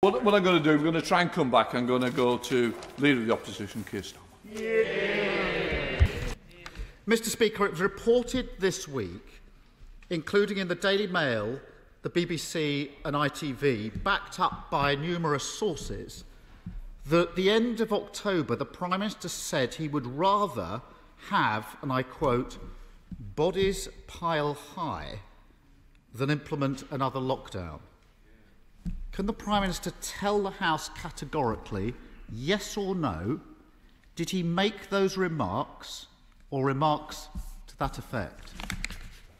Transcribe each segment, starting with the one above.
What I'm going to do, I'm going to try and come back. I'm going to go to Leader of the Opposition, Keir Starmer. Yeah. Mr. Speaker, it was reported this week, including in the Daily Mail, the BBC and ITV, backed up by numerous sources, that at the end of October, the Prime Minister said he would rather have, and I quote, bodies pile high than implement another lockdown. Can the Prime Minister tell the House categorically, yes or no, did he make those remarks or remarks to that effect?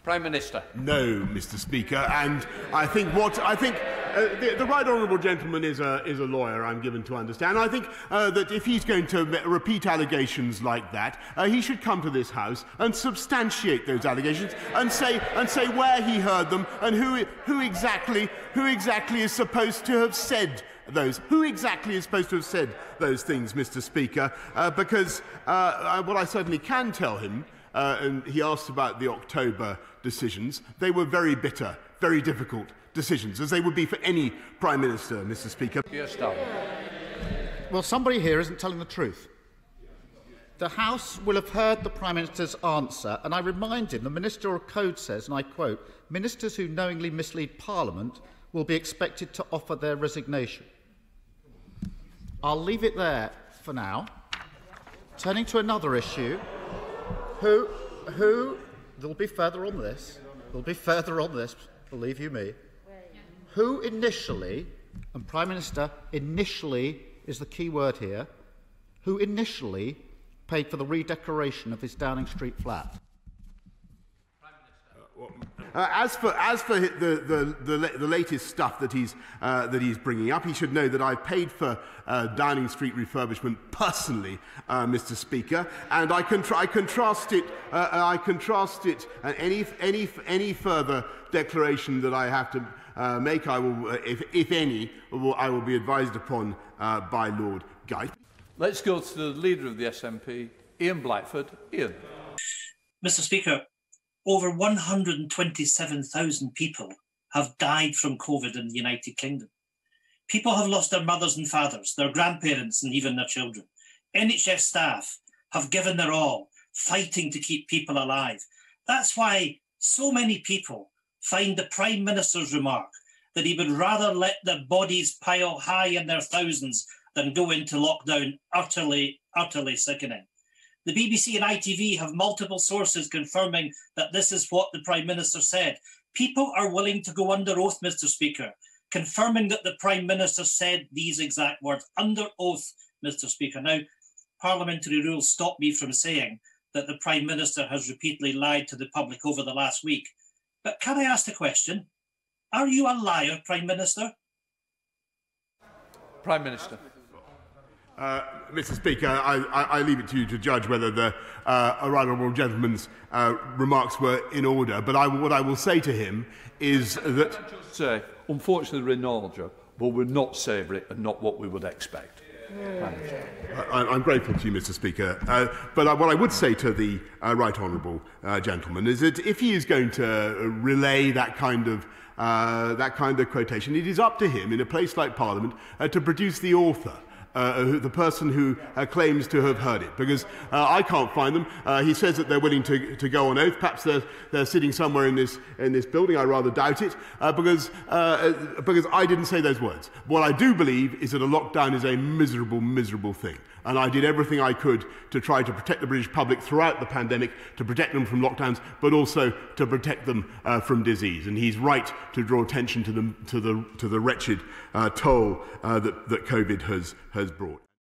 Prime Minister. No, Mr. Speaker, and I think the right honourable gentleman is a lawyer, I'm given to understand. I think that if he's going to repeat allegations like that, he should come to this House and substantiate those allegations and say where he heard them and who exactly is supposed to have said those. Who exactly is supposed to have said those things, Mr. Speaker? Because what I certainly can tell him, and he asked about the October decisions, they were very bitter, very difficult decisions, as they would be for any Prime Minister, Mr. Speaker. Yes, well, somebody here isn't telling the truth. The House will have heard the Prime Minister's answer, and I remind him the Ministerial Code says, and I quote, ministers who knowingly mislead Parliament will be expected to offer their resignation. I'll leave it there for now. Turning to another issue, there'll be further on this, believe you me, who initially, and Prime Minister, initially is the key word here, who initially paid for the redecoration of his Downing Street flat? As for the latest stuff that he's bringing up, he should know that I paid for Downing Street refurbishment personally, Mr. Speaker, and I contrast it. Any further declaration that I have to make, I will, if any, I will be advised upon by Lord Guy. Let's go to the Leader of the SNP, Ian Blackford. Ian. Mr. Speaker, over 127,000 people have died from COVID in the United Kingdom. People have lost their mothers and fathers, their grandparents and even their children. NHS staff have given their all, fighting to keep people alive. That's why so many people find the Prime Minister's remark that he would rather let their bodies pile high in their thousands than go into lockdown utterly sickening. The BBC and ITV have multiple sources confirming that this is what the Prime Minister said. People are willing to go under oath, Mr. Speaker, confirming that the Prime Minister said these exact words, under oath, Mr. Speaker. Now, parliamentary rules stop me from saying that the Prime Minister has repeatedly lied to the public over the last week. But can I ask the question, are you a liar, Prime Minister? Prime Minister. Mr. Speaker, I leave it to you to judge whether the right honourable gentleman's remarks were in order. But what I will say to him is that... unfortunately, we're in order, but we're not savoury and not what we would expect. I'm grateful to you, Mr. Speaker. But what I would say to the right honourable gentleman is that if he is going to relay that kind of quotation, it is up to him in a place like Parliament to produce the author. The person who claims to have heard it, because I can't find them. He says that they're willing to go on oath. Perhaps they're sitting somewhere in this building. I rather doubt it, because I didn't say those words. What I do believe is that a lockdown is a miserable, miserable thing, and I did everything I could to try to protect the British public throughout the pandemic, to protect them from lockdowns, but also to protect them from disease. And he's right to draw attention to the wretched toll that COVID has brought.